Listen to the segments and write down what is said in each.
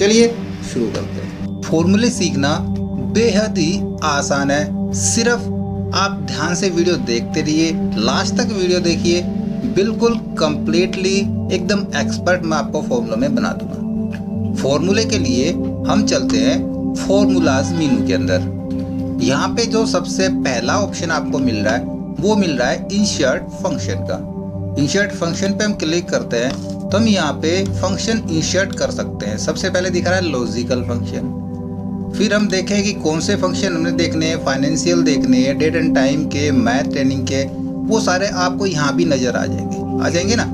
चलिए शुरू करते हैं। फॉर्मूले सीखना बेहद ही आसान है, सिर्फ आप ध्यान से वीडियो देखते रहिए, लास्ट तक वीडियो देखिए, बिल्कुल कंप्लीटली एकदम एक्सपर्ट मैं आपको फॉर्मूला में बना दूंगा। फॉर्मूले के लिए हम चलते हैं फॉर्मूलाज मेनू के अंदर। यहाँ पे जो सबसे पहला ऑप्शन आपको मिल रहा है वो मिल रहा है इंसर्ट फंक्शन का। इंसर्ट फंक्शन पे हम क्लिक करते हैं तो हम यहाँ पे फंक्शन इंसर्ट कर सकते हैं। सबसे पहले दिख रहा है लॉजिकल फंक्शन, फिर हम देखें कि कौन से फंक्शन हमने देखने हैं, फाइनेंशियल देखने हैं, डेट एंड टाइम के, मैथ ट्रेनिंग के, वो सारे आपको यहाँ भी नज़र आ जाएंगे ना।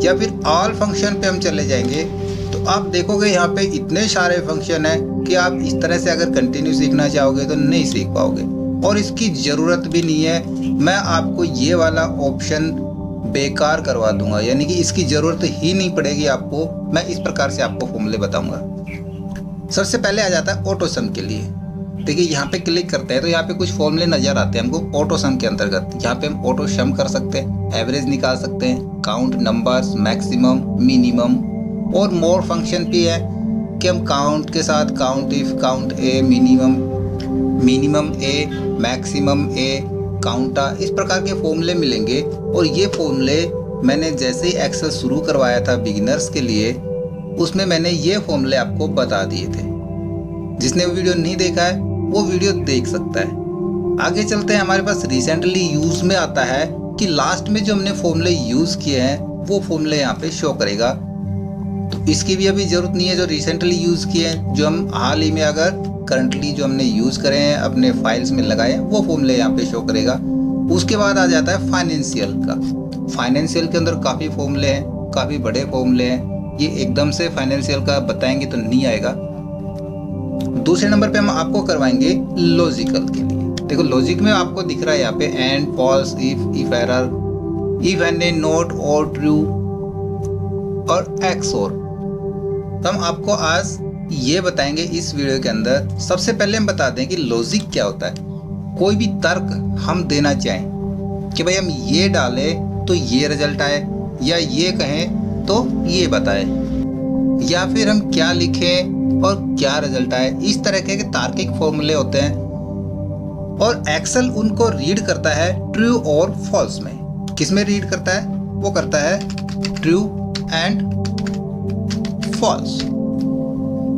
या फिर ऑल फंक्शन पे हम चले जाएंगे तो आप देखोगे यहाँ पे इतने सारे फंक्शन हैं कि आप इस तरह से अगर कंटिन्यू सीखना चाहोगे तो नहीं सीख पाओगे, और इसकी ज़रूरत भी नहीं है। मैं आपको ये वाला ऑप्शन बेकार करवा दूंगा, यानी कि इसकी ज़रूरत ही नहीं पड़ेगी आपको। मैं इस प्रकार से आपको फॉर्मूले बताऊंगा। सबसे पहले आ जाता है ऑटो सम के लिए। देखिए यहाँ पे क्लिक करते हैं तो यहाँ पे कुछ फॉर्मूले नज़र आते हैं हमको ऑटो सम के अंतर्गत। यहाँ पे हम ऑटो सम कर सकते हैं, एवरेज निकाल सकते हैं, काउंट नंबर्स, मैक्सिमम, मिनिमम, और मोर फंक्शन भी है कि हम काउंट के साथ count if, count A, minimum A, maximum A, COUNTA, इस प्रकार के फॉर्मूले मिलेंगे। और ये फॉर्मूले मैंने जैसे ही एक्सेल शुरू करवाया था बिगिनर्स के लिए, उसमें मैंने ये फॉर्मूले आपको बता दिए थे। जिसने वीडियो नहीं देखा है वो वीडियो देख सकता है। आगे चलते हैं, हमारे पास रिसेंटली यूज़ में आता है कि लास्ट में जो हमने फॉर्मूले यूज़ किए हैं वो फॉर्मूले यहाँ पे शो करेगा। तो इसकी भी अभी ज़रूरत नहीं है। जो रिसेंटली यूज़ किए हैं, जो हम हाल ही में अगर करंटली जो हमने यूज़ करे हैं, अपने फाइल्स में लगाए हैं, वो फॉर्मूले यहाँ पे शो करेगा। उसके बाद आ जाता है फाइनेंशियल का। फाइनेंशियल के अंदर काफ़ी फॉर्मूले हैं, काफ़ी बड़े फॉर्मूले हैं। ये एकदम से फाइनेंशियल का बताएंगे तो नहीं आएगा। दूसरे नंबर पे हम आपको करवाएंगे लॉजिकल के लिए। देखो लॉजिक में आपको दिख रहा है यहाँ पे and, false, if error, if and A, not, or, true और एक्स और। तो हम आपको आज ये बताएंगे इस वीडियो के अंदर। सबसे पहले हम बता दें कि लॉजिक क्या होता है। कोई भी तर्क हम देना चाहें कि भाई हम ये डालें तो ये रिजल्ट आए, या ये कहें तो ये बताए, या फिर हम क्या लिखें और क्या रिजल्ट आए, इस तरह के तार्किक फॉर्मूले होते हैं। और एक्सेल उनको रीड करता है ट्रू और फॉल्स में। किस में रीड करता है? वो करता है ट्रू एंड फॉल्स।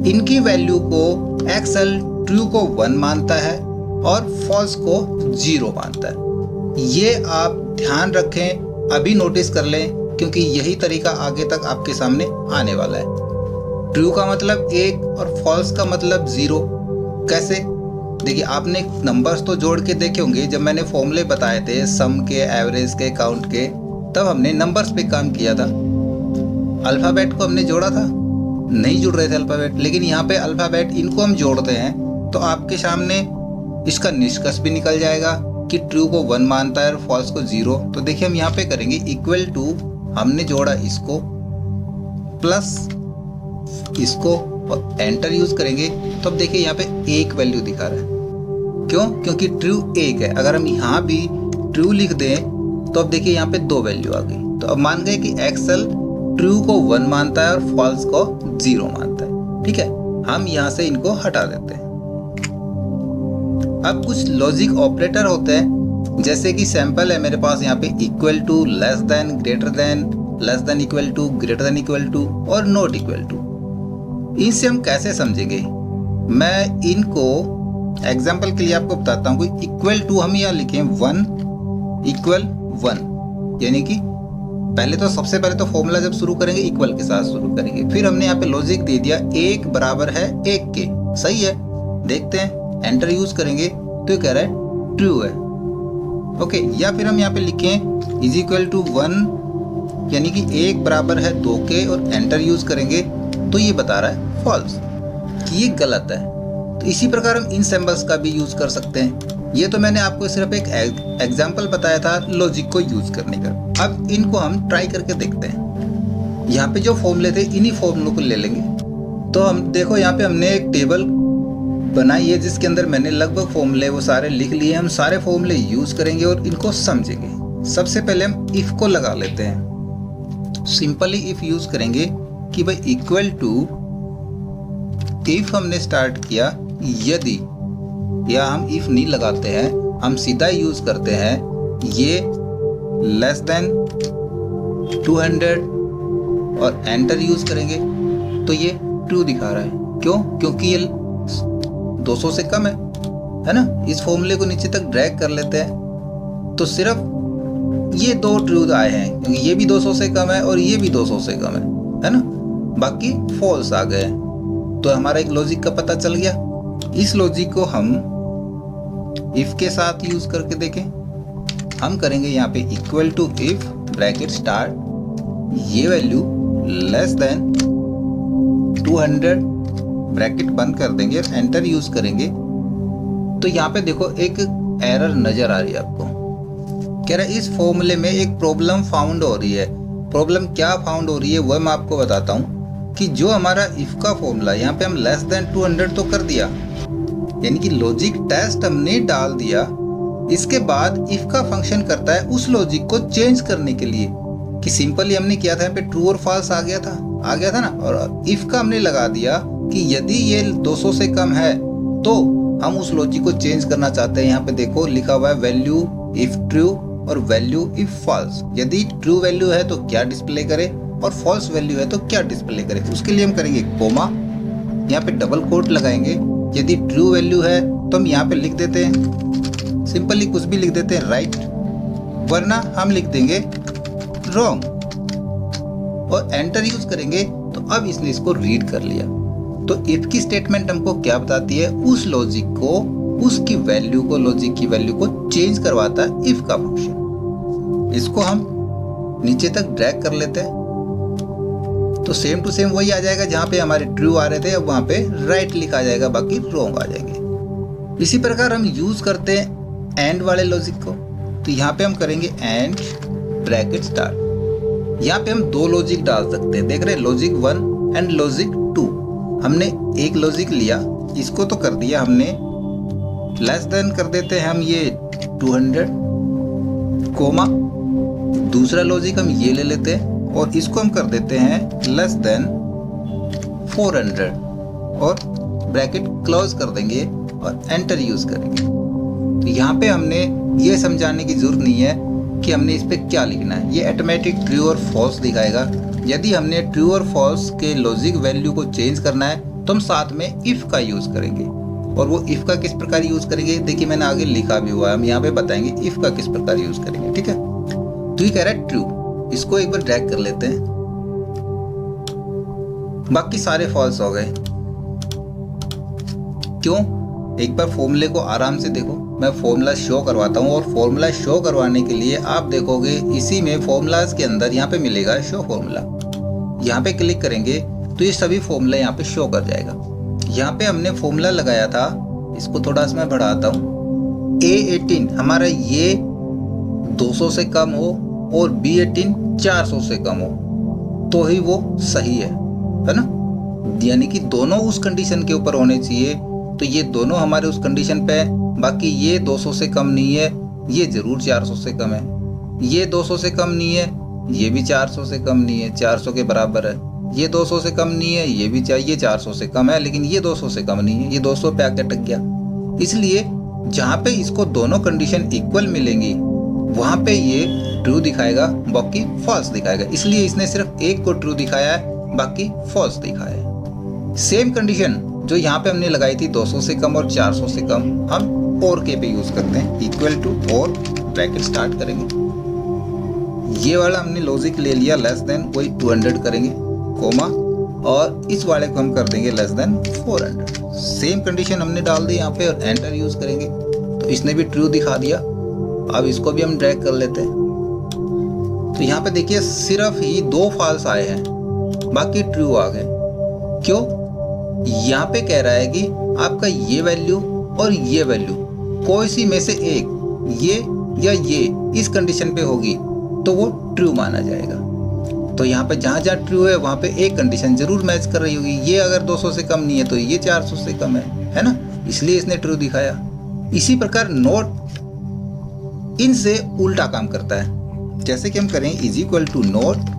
इनकी वैल्यू को एक्सेल ट्रू को 1 मानता है और फॉल्स को 0 मानता है। ये आप ध्यान रखें, अभी नोटिस कर लें, क्योंकि यही तरीका आगे तक आपके सामने आने वाला है। ट्रू का मतलब 1 और फॉल्स का मतलब 0। कैसे? देखिए आपने नंबर्स तो जोड़ के देखे होंगे। जब मैंने फॉर्मूले बताए थे सम के, एवरेज के, काउंट के, तब हमने नंबर्स पे काम किया था। अल्फ़ाबेट को हमने जोड़ा था? नहीं जुड़ रहे थे अल्फ़ाबेट, लेकिन यहाँ पे अल्फ़ाबेट इनको हम जोड़ते हैं तो आपके सामने इसका निष्कर्ष भी निकल जाएगा कि ट्रू को 1 मानता है और फॉल्स को 0। तो देखिए हम यहाँ पे करेंगे इक्वल टू, हमने जोड़ा इसको, प्लस इसको, और एंटर यूज करेंगे तो अब देखिए यहाँ पे 1 वैल्यू दिखा रहा है। क्यों? क्योंकि ट्रू 1 है। अगर हम यहाँ भी ट्रू लिख दें तो अब देखिए यहाँ पे 2 वैल्यू आ गई। तो अब मान गए कि एक्सेल ट्रू को 1 मानता है और फॉल्स को 0 मानता है। ठीक है, हम यहाँ से इनको हटा देते हैं। अब कुछ लॉजिक ऑपरेटर होते हैं, जैसे कि सैंपल है मेरे पास यहाँ पे equal to, less than, greater than, less than equal to, greater than equal to और नॉट इक्वल टू। इनसे हम कैसे समझेंगे? मैं इनको एग्जाम्पल के लिए आपको बताता हूँ। कोई इक्वल टू हम यहाँ लिखें 1 इक्वल 1, यानी कि पहले तो सबसे पहले तो फॉर्मूला जब शुरू करेंगे इक्वल के साथ शुरू करेंगे। फिर हमने यहाँ पे लॉजिक दे दिया 1 बराबर है 1 के। सही है, देखते हैं, एंटर यूज करेंगे तो ये कह रहा है ट्रू है। ओके, या फिर हम यहाँ पे लिखें इज इक्वल टू 1, यानी कि 1 बराबर है 2 के, और एंटर यूज करेंगे तो ये बता रहा है फॉल्स, कि ये गलत है। तो इसी प्रकार हम इन सिंबल्स का भी यूज कर सकते हैं। ये तो मैंने आपको सिर्फ एक एग्जाम्पल बताया था लॉजिक को यूज करने का। अब इनको हम ट्राई करके देखते हैं। यहाँ पे जो फॉर्मूले थे इन्हीं फॉर्मूलों को ले लेंगे। तो हम देखो यहाँ पे हमने एक टेबल बनाई है जिसके अंदर मैंने लगभग फॉर्मूले वो सारे लिख लिए। हम सारे फॉर्मूले यूज करेंगे और इनको समझेंगे। सबसे पहले हम इफ को लगा लेते हैं। सिंपली इफ यूज करेंगे कि भाई इक्वल टू इफ हमने स्टार्ट किया यदि, या हम इफ नहीं लगाते हैं, हम सीधा यूज करते हैं ये लेस देन 200 और एंटर यूज करेंगे तो ये ट्रू दिखा रहा है। क्यों? क्योंकि ये 200 से कम है ना। इस फॉर्मूले को नीचे तक ड्रैग कर लेते हैं तो सिर्फ ये दो ट्रू आए हैं, क्योंकि ये भी 200 से कम है और ये भी 200 से कम है ना। बाकी फॉल्स आ गए। तो हमारा एक लॉजिक का पता चल गया। इस लॉजिक को हम इफ के साथ यूज करके देखें। हम करेंगे यहाँ पे equal to if bracket start, ये वैल्यू लेस देन 200 ब्रैकेट बंद कर देंगे और एंटर यूज करेंगे। तो यहाँ पे देखो एक एरर नजर आ रही है आपको। कह रहा है इस फॉर्मूले में एक प्रॉब्लम फाउंड हो रही है। प्रॉब्लम क्या फाउंड हो रही है वह मैं आपको बताता हूँ कि जो हमारा इफ का फॉर्मूला यहाँ पे हम लेस देन 200 तो कर दिया, यानी कि लॉजिक टेस्ट हमने डाल दिया। इसके बाद इफ का फंक्शन करता है उस लॉजिक को चेंज करने के लिए कि सिंपली हमने किया था यहाँ पे ट्रू और फॉल्स आ गया था ना। और इफ का हमने लगा दिया कि यदि ये 200 से कम है तो हम उस लॉजिक को चेंज करना चाहते हैं। यहाँ पे देखो लिखा हुआ है वैल्यू इफ ट्रू और वैल्यू इफ फॉल्स। यदि ट्रू वैल्यू है तो क्या डिस्प्ले करे और फॉल्स वैल्यू है तो क्या डिस्प्ले करे। उसके लिए हम करेंगे कोमा, यहाँ पे डबल कोट लगाएंगे। यदि ट्रू वैल्यू है तो हम यहाँ पे लिख देते हैं सिंपली कुछ भी लिख देते हैं राइट, वरना हम लिख देंगे रॉन्ग और एंटर यूज करेंगे। तो अब इसने इसको रीड कर लिया। तो इफ की स्टेटमेंट हमको क्या बताती है, उस लॉजिक को, उसकी वैल्यू को, लॉजिक की वैल्यू को चेंज करवाता है इफ का फंक्शन। इसको हम नीचे तक ड्रैग कर लेते हैं तो सेम टू सेम वही आ जाएगा। जहां पे हमारे ट्रू आ रहे थे अब वहां पे राइट लिखा जाएगा, बाकी रॉन्ग आ जाएंगे। इसी प्रकार हम यूज करते हैं एंड वाले लॉजिक को। तो यहाँ पे हम करेंगे एंड ब्रैकेट स्टार्ट। यहाँ पे हम दो लॉजिक डाल सकते हैं, देख रहे हैं, लॉजिक 1 एंड लॉजिक 2। हमने एक लॉजिक लिया, इसको तो कर दिया हमने, लेस देन कर देते हैं हम ये 200 कोमा। दूसरा लॉजिक हम ये ले लेते हैं और इसको हम कर देते हैं लेस देन 400 और ब्रैकेट क्लोज कर देंगे और एंटर यूज करेंगे। तो यहाँ पे हमने ये समझाने की जरूरत नहीं है कि हमने इस पे क्या लिखना है, ये ऑटोमेटिक ट्रू और फॉल्स दिखाएगा। यदि हमने ट्रू और फॉल्स के लॉजिक वैल्यू को चेंज करना है तो हम साथ में इफ का यूज करेंगे। और वो इफ का किस प्रकार यूज करेंगे देखिए मैंने आगे लिखा भी हुआ है, हम यहाँ पे बताएंगे इफ का किस प्रकार यूज करेंगे। ठीक है, तो ये कह रहा है ट्रू, इसको एक बार ड्रैग कर लेते हैं, बाकी सारे फॉल्स हो गए। क्यों? एक बार फॉर्मूले को आराम से देखो, मैं फॉर्मूला शो करवाता हूँ। और फॉर्मूला शो करवाने के लिए आप देखोगे इसी में फॉर्मूलाज के अंदर यहाँ पे मिलेगा शो फॉर्मूला। यहाँ पे क्लिक करेंगे तो ये सभी फॉर्मूला यहाँ पे शो कर जाएगा। यहाँ पे हमने फॉर्मूला लगाया था, इसको थोड़ा सा मैं बढ़ाता हूँ, A18 हमारा ये 200 से कम हो और B18 400 से कम हो तो ही वो सही है ना। यानी कि दोनों उस कंडीशन के ऊपर होने चाहिए। तो ये दोनों हमारे उस कंडीशन पे है, बाकी ये 200 से कम नहीं है, ये जरूर 400 से कम है। ये 200 से कम नहीं है, ये भी 400 से कम नहीं है, 400 के बराबर है। ये 200 से कम नहीं है, ये भी चाहिए 400 से कम है, लेकिन ये 200 से कम नहीं है, ये 200 पे आके अटक गया। इसलिए जहाँ पे इसको दोनों कंडीशन इक्वल मिलेंगी वहां पे ये ट्रू दिखाएगा, बाकी फॉल्स दिखाएगा। इसलिए इसने सिर्फ एक को ट्रू दिखाया है, बाकी फॉल्स दिखाया है। सेम कंडीशन जो यहाँ पे हमने लगाई थी 200 से कम और 400 से कम, हम और के पे यूज करते हैं, इक्वल टू और ब्रैकेट स्टार्ट करेंगे। ये वाला हमने लॉजिक ले लिया, लेस देन वही 200 करेंगे कोमा, और इस वाले को हम कर देंगे लेस देन 400। सेम कंडीशन हमने डाल दी यहाँ पे और एंटर यूज करेंगे तो इसने भी ट्रू दिखा दिया। अब इसको भी हम ड्रैग कर लेते हैं। तो यहाँ पे देखिए सिर्फ ही 2 फॉल्स आए हैं, बाकी ट्रू आ गए। क्यों? यहाँ पे कह रहा है कि आपका ये वैल्यू और ये वैल्यू कोई सी में से एक, ये या ये इस कंडीशन पे होगी तो वो ट्रू माना जाएगा। तो यहाँ पे जहाँ जहाँ ट्रू है वहाँ पे एक कंडीशन जरूर मैच कर रही होगी। ये अगर 200 से कम नहीं है तो ये 400 से कम है ना, इसलिए इसने ट्रू दिखाया। इसी प्रकार नोट इनसे उल्टा काम करता है। जैसे कि हम करें is equal to not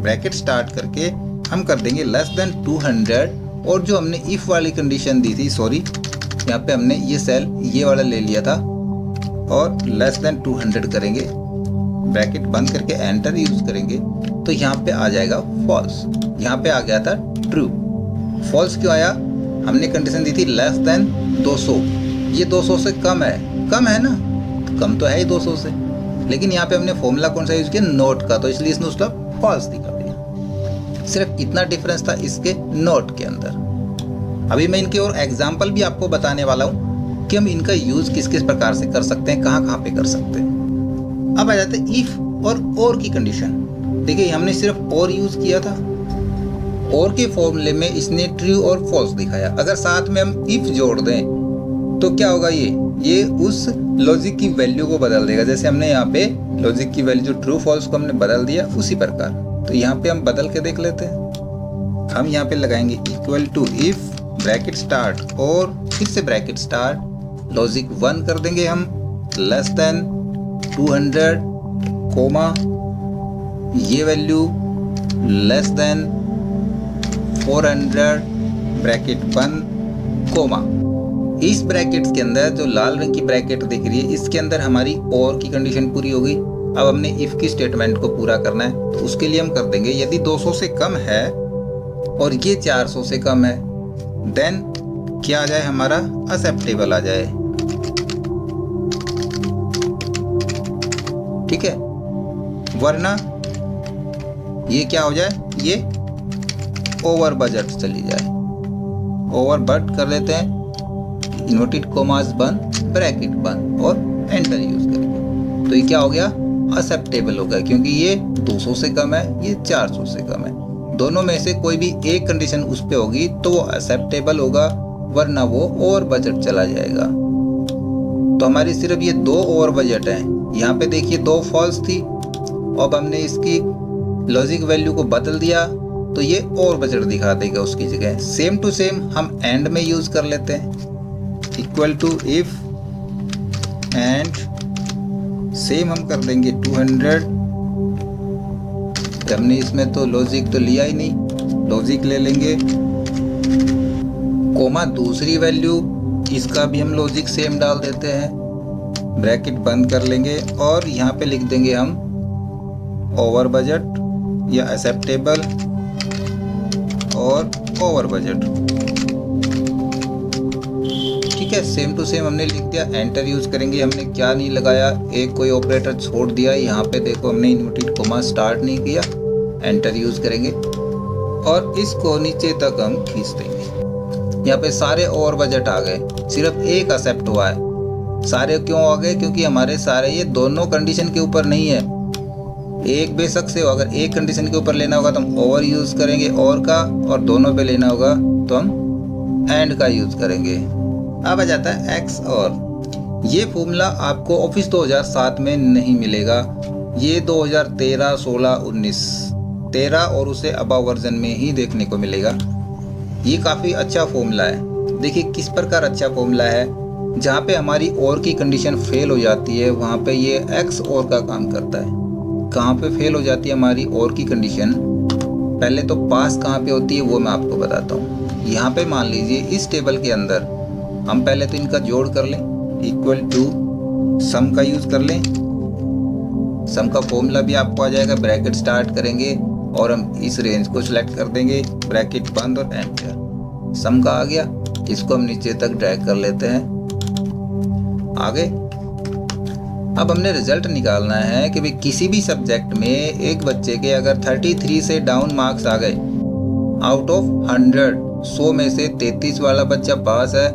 bracket start करके हम कर देंगे लेस देन 200 और जो हमने इफ वाली कंडीशन दी थी, सॉरी यहाँ पे हमने ये सेल ये वाला ले लिया था और लेस देन 200 करेंगे, ब्रैकेट बंद करके एंटर यूज करेंगे तो यहाँ पे आ जाएगा फॉल्स। यहाँ पे आ गया था ट्रू। फॉल्स क्यों आया? हमने कंडीशन दी थी लेस देन 200, ये 200 से कम है ना, तो कम तो है ही 200 से, लेकिन यहाँ पे हमने फॉर्मूला कौन सा यूज किया? नोट का, तो इसलिए इसने उसका फॉल्स दिखा दिया। सिर्फ इतना डिफरेंस था इसके नोट के अंदर। अभी मैं इनके और एग्जाम्पल भी आपको बताने वाला हूँ कि हम इनका यूज किस किस प्रकार से कर सकते हैं, कहाँ पे कर सकते हैं। अब आ जाते हैं इफ और की कंडीशन। देखिए हमने सिर्फ और यूज किया था, और के फॉर्मूले में इसने ट्रू और फॉल्स दिखाया। अगर साथ में हम इफ जोड़ दें तो क्या होगा? ये उस लॉजिक की वैल्यू को बदल देगा। जैसे हमने यहाँ पे लॉजिक की वैल्यू ट्रू फॉल्स को हमने बदल दिया, उसी प्रकार तो यहाँ पे हम बदल के देख लेते हैं। हम यहाँ पे लगाएंगे equal to if bracket start और फिर से ब्रैकेट स्टार्ट, लॉजिक 1 कर देंगे हम, लेस देन 200 कोमा ये वैल्यू लेस देन 400 ब्रैकेट बंद कोमा। इस ब्रैकेट के अंदर जो लाल रंग की ब्रैकेट दिख रही है इसके अंदर हमारी और की कंडीशन पूरी हो गई। अब हमने इफ की स्टेटमेंट को पूरा करना है तो उसके लिए हम कर देंगे यदि 200 से कम है और ये 400 से कम है देन क्या आ जाए? हमारा एक्सेप्टेबल आ जाए। ठीक है, वरना ये क्या हो जाए? ये ओवर बजट चली जाए। ओवर बट कर लेते हैं, इन्वर्टेड कोमास बंद, ब्रैकेट बंद और एंटर यूज करेंगे तो ये क्या हो गया? एक्सेप्टेबल हो गया, क्योंकि ये 200 से कम है, ये 400 से कम है। दोनों में से कोई भी एक कंडीशन उस पे होगी तो वो एक्सेप्टेबल होगा, वरना वो ओवर बजट चला जाएगा। तो हमारी सिर्फ ये 2 ओवर बजट है। यहाँ पे देखिए 2 फॉल्स थी, अब हमने इसकी लॉजिक वैल्यू को बदल दिया तो ये ओवर बजट दिखा देगा उसकी जगह। सेम टू सेम हम एंड में यूज कर लेते हैं, equal to if and same हम कर देंगे 200। हमने इसमें तो लॉजिक तो लिया ही नहीं, लॉजिक ले लेंगे कोमा दूसरी वैल्यू, इसका भी हम लॉजिक सेम डाल देते हैं, ब्रैकेट बंद कर लेंगे और यहाँ पे लिख देंगे हम ओवर बजट या एक्सेप्टेबल और ओवर बजट। ठीक है, सेम टू सेम हमने लिख दिया, एंटर यूज करेंगे। हमने क्या नहीं लगाया, एक कोई ऑपरेटर छोड़ दिया। यहाँ पे देखो हमने इन्वर्टेड कोमा स्टार्ट नहीं किया, एंटर यूज करेंगे और इसको नीचे तक हम खींच देंगे। यहाँ पे सारे ओवर बजट आ गए, सिर्फ एक एक्सेप्ट हुआ है। सारे क्यों आ गए? क्योंकि हमारे सारे ये दोनों कंडीशन के ऊपर नहीं है, एक बेशक से हो। अगर एक कंडीशन के ऊपर लेना होगा तो हम ओवर यूज करेंगे और का, और दोनों पे लेना होगा तो हम एंड का यूज करेंगे। अब आ जाता है एक्स और। ये फॉर्मूला आपको ऑफिस 2007 में नहीं मिलेगा, ये 2013, 16, 19, 13 और उसे अबव वर्जन में ही देखने को मिलेगा। ये काफ़ी अच्छा फॉर्मूला है। देखिए किस प्रकार अच्छा फॉर्मूला है, जहाँ पे हमारी और की कंडीशन फेल हो जाती है वहाँ पे ये एक्स और का काम करता है। कहाँ पे फेल हो जाती है हमारी और की कंडीशन? पहले तो पास कहाँ पे होती है वो मैं आपको बताता हूँ। यहाँ पे मान लीजिए इस टेबल के अंदर हम पहले तो इनका जोड़ कर लें, इक्वल टू सम का यूज कर लें। सम का फॉर्मूला भी आपको आ जाएगा, ब्रैकेट स्टार्ट करेंगे और हम इस रेंज को सिलेक्ट कर देंगे, ब्रैकेट बंद और एंटर। सम का आ गया, इसको हम नीचे तक ड्रैग कर लेते हैं। आगे अब हमने रिजल्ट निकालना है कि भाई किसी भी सब्जेक्ट में एक बच्चे के अगर 33 से डाउन मार्क्स आ गए, आउट ऑफ 100 में से 33 वाला बच्चा पास है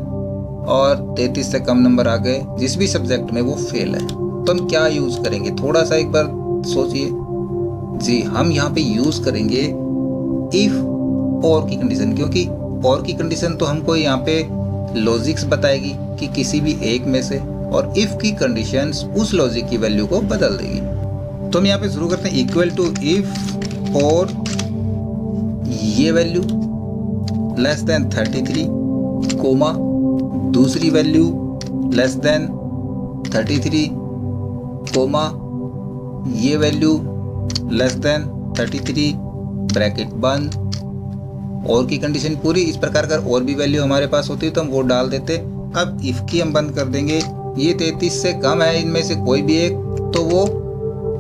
और 33 से कम नंबर आ गए जिस भी सब्जेक्ट में, वो फेल है। तो हम क्या यूज करेंगे? थोड़ा सा एक बार सोचिए जी। हम यहाँ पे यूज करेंगे इफ और की कंडीशन, क्योंकि और की कंडीशन तो हमको यहाँ पे लॉजिक्स बताएगी कि किसी भी एक में से, और इफ की कंडीशन उस लॉजिक की वैल्यू को बदल देगी। तो हम यहाँ पे शुरू करते हैं, इक्वल टू इफ और ये वैल्यू लेस देन 33 कोमा दूसरी वैल्यू लेस देन 33 कोमा ये वैल्यू लेस देन 33 ब्रैकेट बंद और की कंडीशन पूरी। इस प्रकार अगर और भी वैल्यू हमारे पास होती तो हम वो डाल देते। अब इफ की हम बंद कर देंगे। ये 33 से कम है इनमें से कोई भी एक तो वो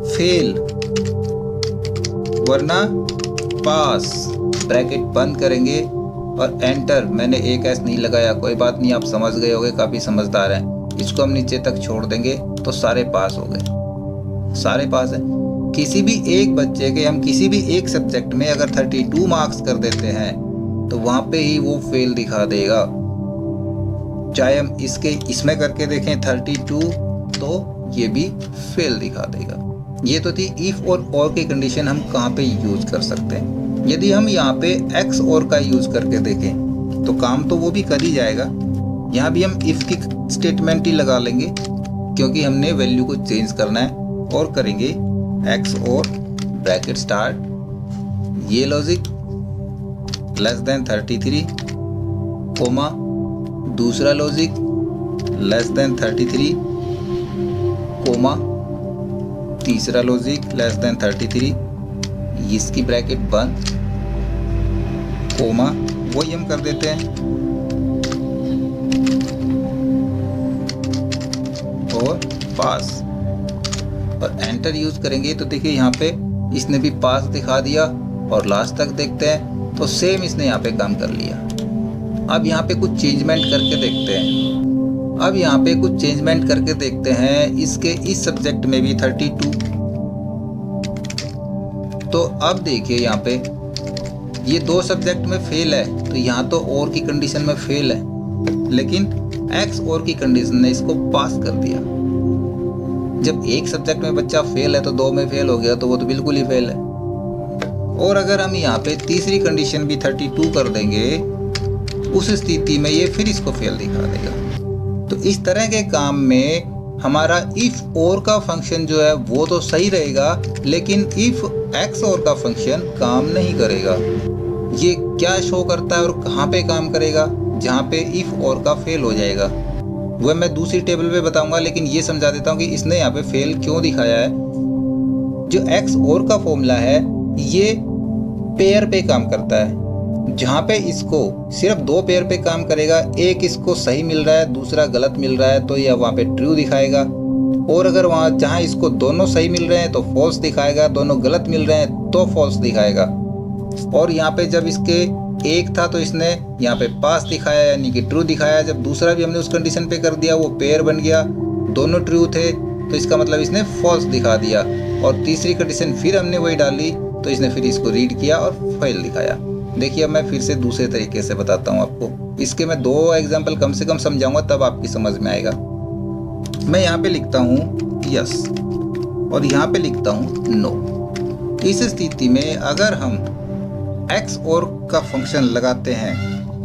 फेल, वरना पास। ब्रैकेट बंद करेंगे और एंटर। मैंने एक एस नहीं लगाया, कोई बात नहीं, आप समझ गए होंगे, काफ़ी समझदार हैं। इसको हम नीचे तक छोड़ देंगे तो सारे पास हो गए, सारे पास हैं। किसी भी एक बच्चे के हम किसी भी एक सब्जेक्ट में अगर 32 मार्क्स कर देते हैं तो वहाँ पे ही वो फेल दिखा देगा। चाहे हम इसमें करके देखें 32 तो ये भी फेल दिखा देगा। ये तो थी इफ और की कंडीशन हम कहाँ पे यूज कर सकते हैं। यदि हम यहाँ पे एक्स और का यूज करके देखें तो काम तो वो भी कर ही जाएगा। यहाँ भी हम इफ की स्टेटमेंट ही लगा लेंगे क्योंकि हमने वैल्यू को चेंज करना है, और करेंगे एक्स और ब्रैकेट स्टार्ट, ये लॉजिक लेस देन 33 कोमा दूसरा लॉजिक लेस देन 33 कोमा तीसरा लॉजिक लेस देन 33, इसकी ब्रैकेट बंद कोमा, वही हम कर देते हैं और पास, और एंटर यूज करेंगे तो देखिए यहाँ पे इसने भी पास दिखा दिया। और लास्ट तक देखते हैं तो सेम इसने यहाँ पे काम कर लिया। अब यहाँ पे कुछ चेंजमेंट करके देखते हैं। अब यहाँ पे कुछ चेंजमेंट करके देखते हैं इसके इस सब्जेक्ट में भी 32। तो अब देखिए यहाँ पे ये दो सब्जेक्ट में फेल है तो यहाँ तो और की कंडीशन में फेल है, लेकिन एक्स और की कंडीशन ने इसको पास कर दिया। जब एक सब्जेक्ट में बच्चा फेल है तो दो में फेल हो गया तो वो तो बिल्कुल ही फेल है। और अगर हम यहाँ पे तीसरी कंडीशन भी 32 कर देंगे उस स्थिति में ये फिर इसको फेल दिखा देगा। तो इस तरह के काम में हमारा इफ और का फंक्शन जो है वो तो सही रहेगा, लेकिन इफ एक्स और का फंक्शन काम नहीं करेगा। ये क्या शो करता है और कहाँ पे काम करेगा? जहाँ पे इफ और का फेल हो जाएगा वह मैं दूसरी टेबल पे बताऊंगा, लेकिन ये समझा देता हूँ कि इसने यहाँ पे फेल क्यों दिखाया है। जो एक्स और का फॉर्मूला है ये पेयर पे काम करता है, जहाँ पे इसको सिर्फ दो पेयर पे काम करेगा। एक इसको सही मिल रहा है दूसरा गलत मिल रहा है तो यह वहाँ पे ट्रू दिखाएगा, और अगर वहाँ जहाँ इसको दोनों सही मिल रहे हैं तो फॉल्स दिखाएगा, दोनों गलत मिल रहे हैं तो फॉल्स दिखाएगा। और यहाँ पे जब इसके एक था तो इसने यहाँ पे पास दिखाया यानी कि ट्रू दिखाया। जब दूसरा भी हमने उस कंडीशन पे कर दिया वो पेयर बन गया, दोनों ट्रू थे तो इसका मतलब इसने फॉल्स दिखा दिया। और तीसरी कंडीशन फिर हमने वही डाली तो इसने फिर इसको रीड किया और फेल दिखाया। देखिए अब मैं फिर से दूसरे तरीके से बताता हूँ आपको। इसके मैं 2 एग्जाम्पल कम से कम समझाऊंगा तब आपकी समझ में आएगा। मैं यहाँ पे लिखता हूँ यस और यहाँ पे लिखता हूँ नो। इस स्थिति में अगर हम एक्स और का फंक्शन लगाते हैं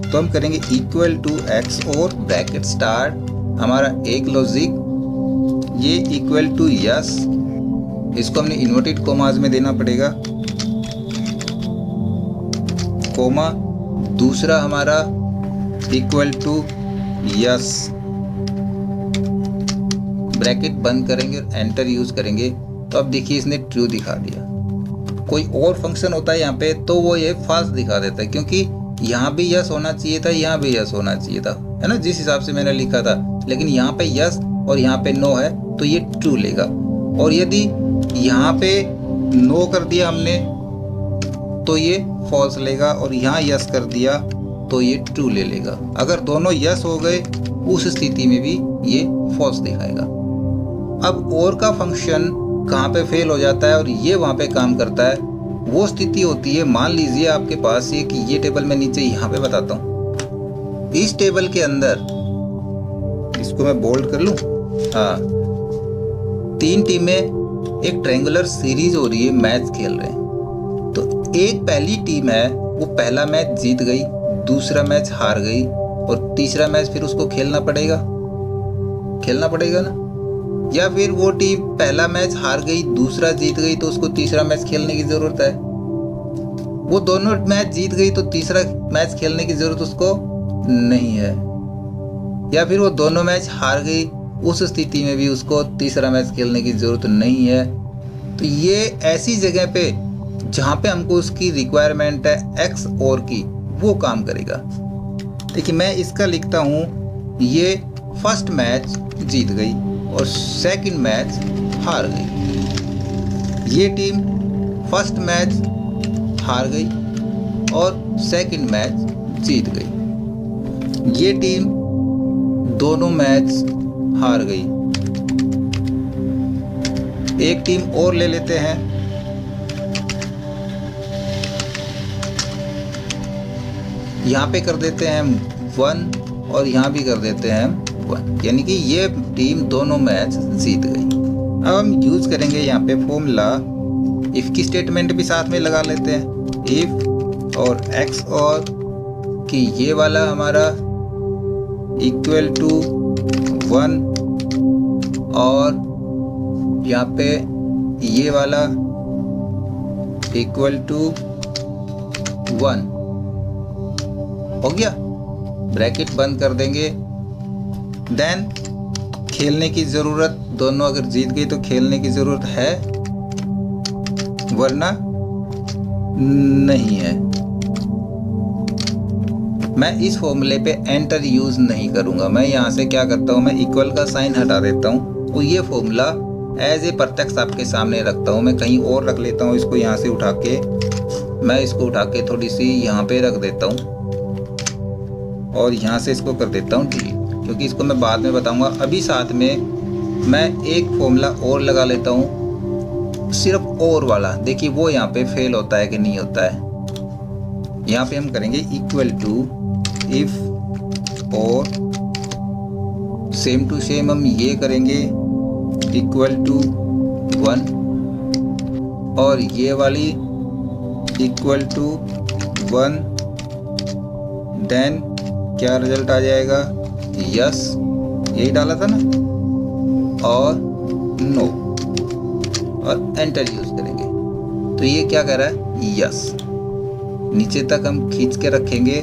तो हम करेंगे इक्वल टू एक्स और ब्रैकेट स्टार्ट, हमारा एक लॉजिक ये इक्वल टू यस, इसको हमने इन्वर्टेड कोमास में देना पड़ेगा, कोमा दूसरा हमारा इक्वल टू यस, ब्रैकेट बंद करेंगे और एंटर यूज करेंगे। तो अब देखिए इसने ट्रू दिखा दिया। कोई और फंक्शन होता है यहाँ पे तो वो ये फॉल्स दिखा देता है, क्योंकि यहाँ भी यस होना चाहिए था यहाँ भी यस होना चाहिए था, है ना, जिस हिसाब से मैंने लिखा था। लेकिन यहाँ पे यस और यहाँ पे नो है तो ये ट्रू लेगा। और यदि यहाँ पे नो कर दिया हमने तो ये फॉल्स लेगा, और यहाँ यस कर दिया तो ये ट्रू ले लेगा। अगर दोनों यस हो गए उस स्थिति में भी ये फॉल्स दिखाएगा। अब और का फंक्शन कहाँ पे फेल हो जाता है और ये वहाँ पे काम करता है, वो स्थिति होती है, मान लीजिए आपके पास ये टेबल मैं नीचे यहाँ पे बताता हूँ। इस टेबल के अंदर इसको मैं बोल्ड कर लूँ, हाँ, 3 टीमें एक ट्रायंगुलर सीरीज हो रही है, मैच खेल रहे हैं। तो एक पहली टीम है वो पहला मैच जीत गई, दूसरा मैच हार गई और तीसरा मैच फिर उसको खेलना पड़ेगा ना। या फिर वो टीम पहला मैच हार गई दूसरा जीत गई तो उसको तीसरा मैच खेलने की जरूरत है। वो दोनों मैच जीत गई तो तीसरा मैच खेलने की जरूरत उसको नहीं है। या फिर वो दोनों मैच हार गई, उस स्थिति में भी उसको तीसरा मैच खेलने की जरूरत नहीं है। तो ये ऐसी जगह पे जहाँ पे हमको उसकी रिक्वायरमेंट है एक्स और की, वो काम करेगा। देखिए मैं इसका लिखता हूँ, ये फर्स्ट मैच जीत गई और सेकंड मैच हार गई। ये टीम फर्स्ट मैच हार गई और सेकंड मैच जीत गई। ये टीम दोनों मैच हार गई। एक टीम और ले लेते हैं। यहाँ पे कर देते हैं 1 और यहाँ भी कर देते हैं 1, यानी कि ये टीम दोनों मैच जीत गई। अब हम यूज करेंगे यहाँ पे फॉर्मूला इफ की स्टेटमेंट भी साथ में लगा लेते हैं। इफ और एक्स और कि ये वाला हमारा इक्वल टू 1 और यहाँ पे ये वाला इक्वल टू 1 हो गया। ब्रैकेट बंद कर देंगे। देन खेलने की ज़रूरत, दोनों अगर जीत गई तो खेलने की ज़रूरत है, वरना नहीं है। मैं इस फॉर्मूले पे एंटर यूज़ नहीं करूँगा। मैं यहाँ से क्या करता हूँ, मैं इक्वल का साइन हटा देता हूँ और ये फॉर्मूला एज ए प्रत्यक्ष आपके सामने रखता हूँ। मैं कहीं और रख लेता हूँ इसको, यहाँ से उठा के मैं इसको उठा के थोड़ी सी यहाँ पे रख देता हूँ और यहाँ से इसको कर देता हूँ डिलीट, क्योंकि इसको मैं बाद में बताऊँगा। अभी साथ में मैं एक फॉर्मूला और लगा लेता हूँ, सिर्फ और वाला। देखिए वो यहाँ पे फेल होता है कि नहीं होता है। यहाँ पे हम करेंगे इक्वल टू इफ और सेम टू सेम हम ये करेंगे इक्वल टू 1 और ये वाली इक्वल टू 1। देन क्या रिजल्ट आ जाएगा, यस, यही डाला था ना, और नो, और एंटर यूज करेंगे। तो ये क्या कह रहा है, यस। नीचे तक हम खींच के रखेंगे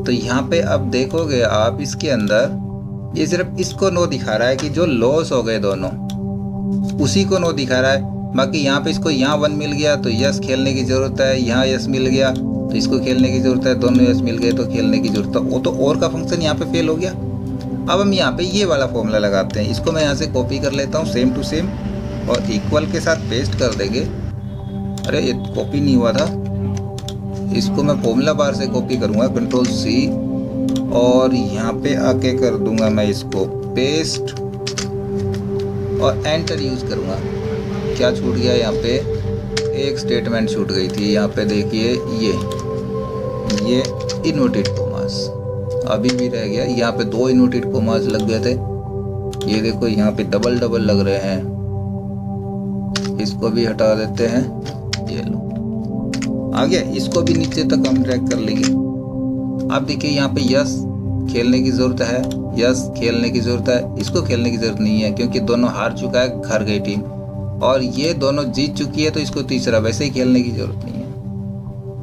तो यहाँ पे अब देखोगे आप इसके अंदर ये सिर्फ इसको नो दिखा रहा है कि जो लॉस हो गए दोनों उसी को नो दिखा रहा है। बाकी यहाँ पे इसको यहाँ 1 मिल गया तो यस खेलने की ज़रूरत है, यहाँ यस मिल गया तो इसको खेलने की ज़रूरत है, दोनों यस मिल गए तो खेलने की ज़रूरत है। वो तो और का फंक्शन यहाँ पे फेल हो गया। अब हम यहाँ पे ये वाला फॉर्मूला लगाते हैं। इसको मैं यहाँ से कॉपी कर लेता हूँ सेम टू सेम और इक्वल के साथ पेस्ट कर देंगे। अरे ये कॉपी नहीं हुआ था, इसको मैं फॉर्मूला बार से कॉपी करूँगा, कंट्रोल C और यहाँ पे आके कर दूंगा मैं इसको पेस्ट और एंटर यूज करूँगा। क्या छूट गया, यहाँ पे एक स्टेटमेंट छूट गई थी। यहाँ पे देखिए ये इन्वर्टेड कोमास अभी भी रह गया। यहाँ पे 2 इन्वर्टेड कोमास लग गए थे। ये देखो यहाँ पे डबल डबल लग रहे हैं, इसको भी हटा देते हैं। ये लो आ गया। इसको भी नीचे तक हम ड्रैग कर लेंगे। अब देखिए यहाँ पे यस खेलने की ज़रूरत है, यस खेलने की ज़रूरत है। इसको खेलने की ज़रूरत नहीं है क्योंकि दोनों हार चुका है, हार गई टीम, और ये दोनों जीत चुकी है तो इसको तीसरा वैसे ही खेलने की ज़रूरत नहीं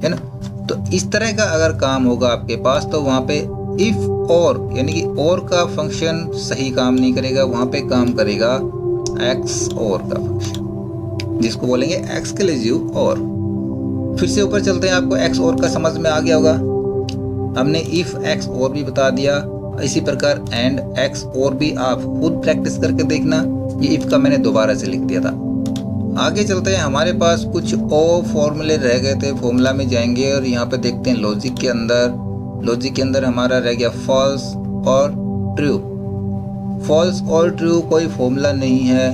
है ना। तो इस तरह का अगर काम होगा आपके पास तो वहाँ पे इफ़ और यानी कि और का फंक्शन सही काम नहीं करेगा, वहाँ पे काम करेगा एक्स और का फंक्शन, जिसको बोलेंगे एक्सक्लूसिव और। फिर से ऊपर चलते हैं, आपको एक्स और का समझ में आ गया होगा। हमने इफ एक्स और भी बता दिया, इसी प्रकार एंड एक्स और भी आप खुद प्रैक्टिस करके देखना। ये इफ का मैंने दोबारा से लिख दिया था। आगे चलते हैं, हमारे पास कुछ और फॉर्मूले रह गए थे। फॉर्मूला में जाएंगे और यहाँ पे देखते हैं लॉजिक के अंदर हमारा रह गया फॉल्स और ट्रू। फॉल्स और ट्रू कोई फॉर्मूला नहीं है,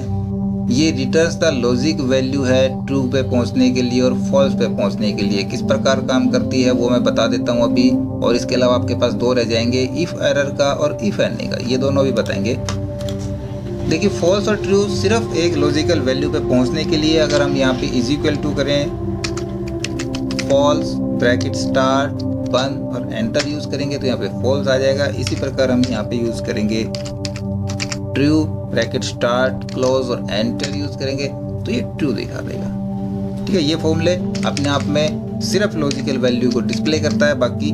ये रिटर्न्स द लॉजिक वैल्यू है ट्रू पे पहुंचने के लिए और फॉल्स पे पहुंचने के लिए। किस प्रकार काम करती है वो मैं बता देता हूं अभी, और इसके अलावा आपके पास 2 रह जाएंगे, इफ एरर का और इफ एंड का, ये दोनों भी बताएंगे। देखिए फॉल्स और ट्रू सिर्फ एक लॉजिकल वैल्यू पे पहुंचने के लिए। अगर हम यहाँ पे इज इक्वल टू करें फॉल्स ब्रैकेट स्टार्ट 1 और एंटर यूज करेंगे तो यहाँ पे फॉल्स आ जाएगा। इसी प्रकार हम यहाँ पे यूज करेंगे ट्रू ब्रैकेट स्टार्ट क्लोज और एंटर यूज करेंगे तो ये ट्रू दिखा देगा। ठीक है, ये फॉर्मूले अपने आप में सिर्फ लॉजिकल वैल्यू को डिस्प्ले करता है, बाकी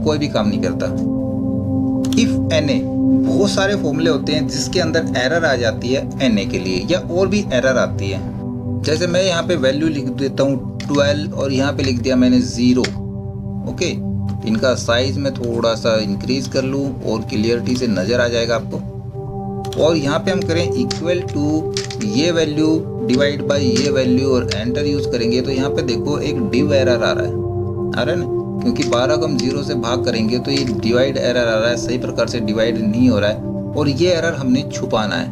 कोई भी काम नहीं करता। इफ एन बहुत सारे फॉर्मूले होते हैं जिसके अंदर एरर आ जाती है एन के लिए, या और भी एरर आती है। जैसे मैं यहाँ पे वैल्यू लिख देता हूँ 12 और यहाँ पे लिख दिया मैंने 0 ओके, इनका साइज मैं थोड़ा सा इंक्रीज कर लूँ और क्लियरिटी से नज़र आ जाएगा आपको। और यहाँ पे हम करें इक्वल टू ये वैल्यू डिवाइड बाय ये वैल्यू और एंटर यूज़ करेंगे तो यहाँ पे देखो एक डिव एरर आ रहा है ना, क्योंकि 12 को हम 0 से भाग करेंगे तो ये डिवाइड एरर आ रहा है, सही प्रकार से डिवाइड नहीं हो रहा है और ये एरर हमने छुपाना है।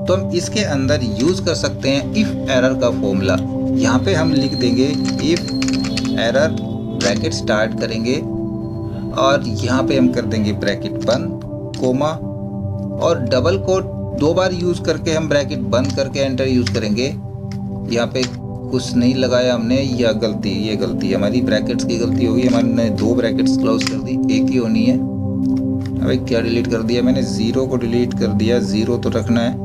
तो हम इसके अंदर यूज़ कर सकते हैं इफ़ एरर का फॉर्मूला। यहाँ पे हम लिख देंगे इफ़ एरर, ब्रैकेट स्टार्ट करेंगे और यहाँ पे हम कर देंगे ब्रैकेट बंद, कोमा और डबल कोट 2 बार यूज़ करके हम ब्रैकेट बंद करके एंटर यूज़ करेंगे। यहाँ पे कुछ नहीं लगाया हमने, ये गलती हमारी ब्रैकेट्स की गलती होगी, हमने 2 ब्रैकेट्स क्लोज कर दी, एक ही होनी है। अबे क्या डिलीट कर दिया मैंने, 0 को डिलीट कर दिया, 0 तो रखना है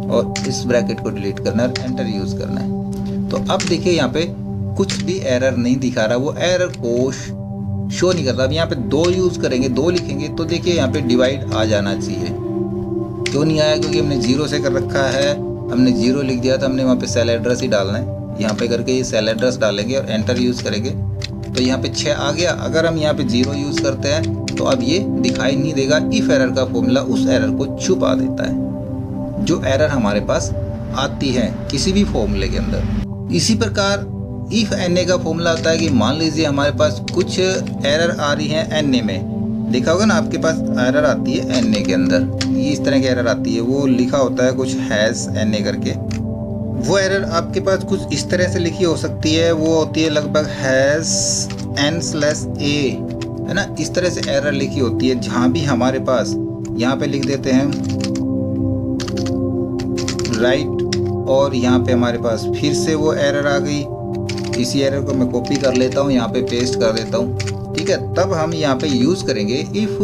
और इस ब्रैकेट को डिलीट करना है, एंटर यूज़ करना है। तो अब देखिए यहाँ पे कुछ भी एरर नहीं दिखा रहा, वो एरर को शो नहीं कर रहा। अब यहाँ पे 2 यूज़ करेंगे, 2 लिखेंगे तो देखिए यहाँ पे डिवाइड आ जाना चाहिए। क्यों नहीं आया, क्योंकि हमने 0 से कर रखा है, हमने 0 लिख दिया था, हमने वहाँ पे सेल एड्रेस ही डालना है। यहाँ पे करके ये सेल एड्रेस डालेंगे और एंटर यूज़ करेंगे तो यहाँ पे 6 आ गया। अगर हम यहाँ पे 0 यूज़ करते हैं तो अब ये दिखाई नहीं देगा। इफ़ एरर का फॉर्मूला उस एरर को छुपा देता है जो एरर हमारे पास आती है किसी भी फॉर्मूले के अंदर। इसी प्रकार इफ़ एन ए का फॉर्मूला होता है कि मान लीजिए हमारे पास कुछ एरर आ रही है एन ए में, देखा होगा ना आपके पास एरर आती है एन ए के अंदर, ये इस तरह की एरर आती है, वो लिखा होता है कुछ हैज़ एन ए करके। वो एरर आपके पास कुछ इस तरह से लिखी हो सकती है, वो होती है लगभग हैज़ n/a, है ना, इस तरह से एरर लिखी होती है। जहाँ भी हमारे पास यहाँ पे लिख देते हैं राइट और यहाँ पे हमारे पास फिर से वो एरर आ गई। इसी एरर को मैं कॉपी कर लेता हूँ, यहाँ पे पेस्ट कर देता हूँ, ठीक है। तब हम यहाँ पे यूज़ करेंगे इफ़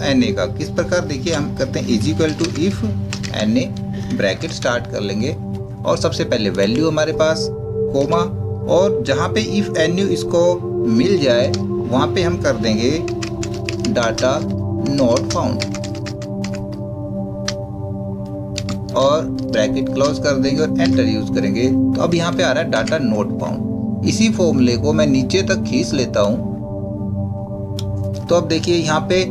एन ए का। किस प्रकार, देखिए हम करते हैं is equal to if N A, bracket start कर लेंगे और सबसे पहले वैल्यू हमारे पास कोमा और जहाँ पे इफ़ एन यू इसको मिल जाए वहाँ पे हम कर देंगे डाटा नॉट फाउंड और ब्रैकेट क्लोज कर देंगे और एंटर यूज़ करेंगे। तो अब यहाँ पे आ रहा है डाटा नॉट फाउंड। इसी फॉर्मूले को मैं नीचे तक खींच लेता हूँ तो अब देखिए यहाँ पे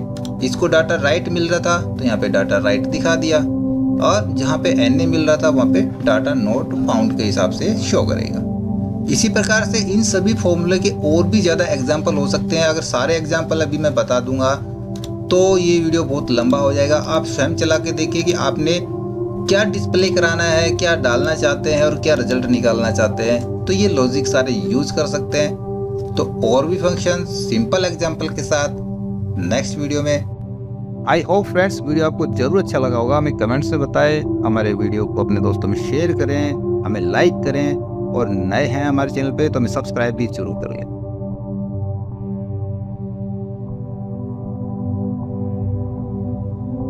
इसको डाटा राइट मिल रहा था तो यहाँ पे डाटा राइट दिखा दिया और जहाँ पे एन ए मिल रहा था वहाँ पे डाटा नॉट फाउंड के हिसाब से शो करेगा। इसी प्रकार से इन सभी फॉर्मूले के और भी ज़्यादा एग्जाम्पल हो सकते हैं। अगर सारे एग्जाम्पल अभी मैं बता दूंगा तो ये वीडियो बहुत लंबा हो जाएगा। आप स्वयं चला के देखिए कि आपने क्या डिस्प्ले कराना है, क्या डालना चाहते हैं और क्या रिजल्ट निकालना चाहते हैं, तो ये लॉजिक सारे यूज कर सकते हैं। तो और भी फंक्शन सिंपल एग्जाम्पल के साथ नेक्स्ट वीडियो में। आई होप फ्रेंड्स वीडियो आपको जरूर अच्छा लगा होगा। हमें कमेंट से बताएं, हमारे वीडियो को अपने दोस्तों में शेयर करें, हमें लाइक करें और नए हैं हमारे चैनल पे तो हमें सब्सक्राइब भी जरूर कर लें।